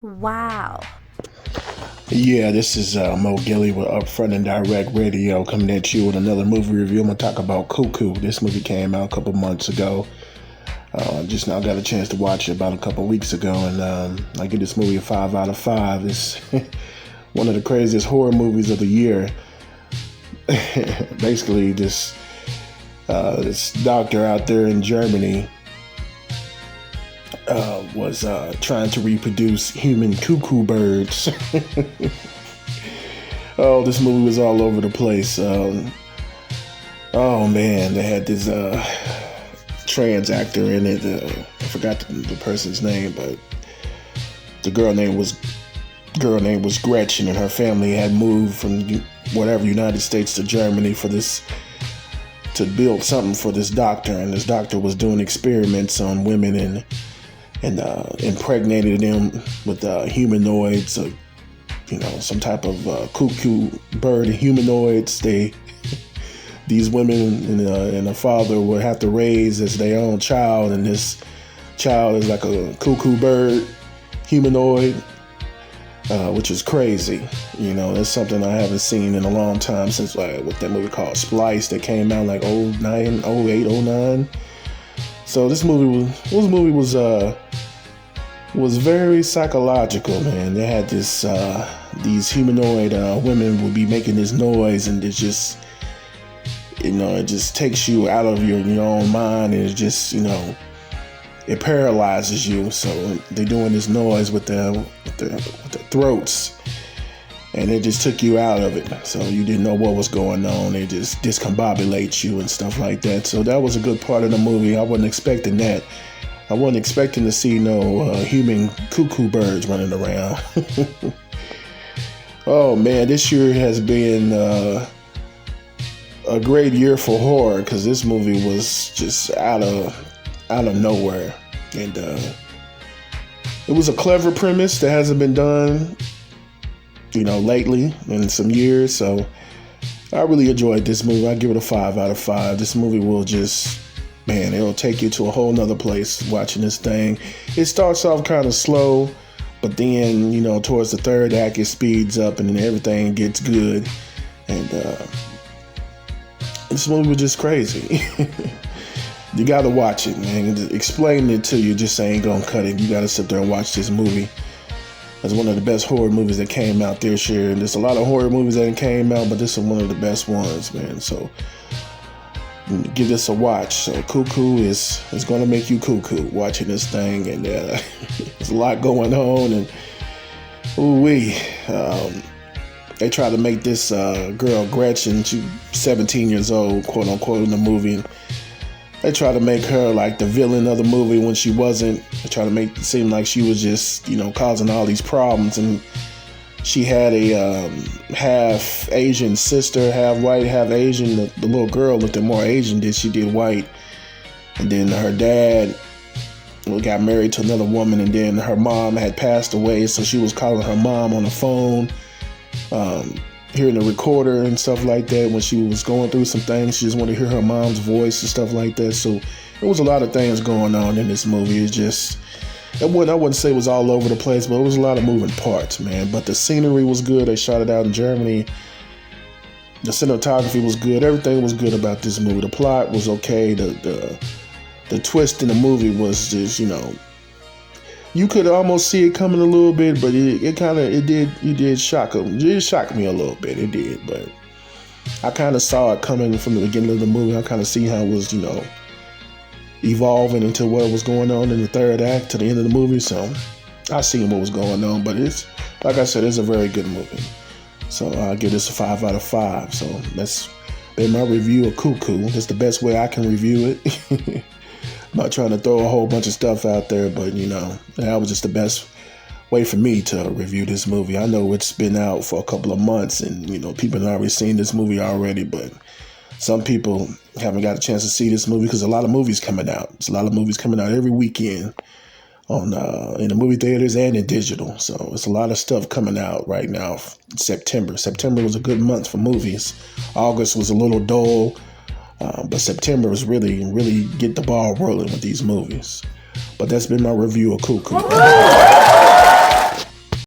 Wow. Yeah, this is Mo Gilly with Upfront and Direct Radio coming at you with another movie review. I'm going to talk about Cuckoo. This movie came out a couple months ago. Just now got a chance to watch it about a couple weeks ago, and I give this movie a 5 out of 5. It's one of the craziest horror movies of the year. Basically, this doctor out there in Germany was trying to reproduce human cuckoo birds. Oh, this movie was all over the place. Oh man, they had this trans actor in it. I forgot the person's name, but the girl name was Gretchen, and her family had moved from United States to Germany to build something for this doctor, and this doctor was doing experiments on women and impregnated them with humanoids, some type of cuckoo bird humanoids. These women and a father would have to raise as their own child, and this child is like a cuckoo bird humanoid, which is crazy. That's something I haven't seen in a long time since what that movie called Splice that came out like 09, 08, 09. So this movie was very psychological, man. They had these humanoid women would be making this noise, and it just takes you out of your own mind, and it paralyzes you. So they're doing this noise with their throats, and it just took you out of it. So you didn't know what was going on. They just discombobulate you and stuff like that. So that was a good part of the movie. I wasn't expecting that. I wasn't expecting to see no human cuckoo birds running around. Oh man, this year has been a great year for horror, because this movie was just out of nowhere, and it was a clever premise that hasn't been done lately in some years. So I really enjoyed this movie. I give it a 5 out of 5. This movie will it'll take you to a whole nother place watching this thing. It starts off kind of slow, but then towards the third act it speeds up, and then everything gets good. And this movie was just crazy. You gotta watch it, man. Explaining it to you just ain't gonna cut it. You gotta sit there and watch this movie. It's one of the best horror movies that came out this year. And there's a lot of horror movies that came out, but this is one of the best ones, man. So give this a watch. So Cuckoo is gonna make you cuckoo watching this thing, and there's a lot going on. And ooh-wee. They try to make this girl Gretchen, she's 17 years old, quote unquote, in the movie. And they try to make her like the villain of the movie when she wasn't. They try to make it seem like she was just, causing all these problems. And she had a half Asian sister, half white, half Asian. The little girl looked more Asian than she did white. And then her dad got married to another woman, and then her mom had passed away, so she was calling her mom on the phone, hearing the recorder and stuff like that. When she was going through some things, she just wanted to hear her mom's voice and stuff like that. So there was a lot of things going on in this movie. I wouldn't say it was all over the place, but it was a lot of moving parts, man. But the scenery was good. They shot it out in Germany. The cinematography was good. Everything was good about this movie. The plot was okay. The twist in the movie was just, you could almost see it coming a little bit, but it did shock him. It shocked me a little bit. It did, but I kind of saw it coming from the beginning of the movie. I kind of see how it was, evolving into what was going on in the third act to the end of the movie. So I seen what was going on, but it's, like I said, it's a very good movie. So I'll give this a 5 out of 5. So that's been my review of Cuckoo. That's the best way I can review it. I'm not trying to throw a whole bunch of stuff out there, but that was just the best way for me to review this movie. I know it's been out for a couple of months, and people have already seen this movie already, but some people haven't got a chance to see this movie because a lot of movies coming out. There's a lot of movies coming out every weekend on in the movie theaters and in digital. So it's a lot of stuff coming out right now. September was a good month for movies. August was a little dull. But September was really get the ball rolling with these movies. But that's been my review of Cuckoo.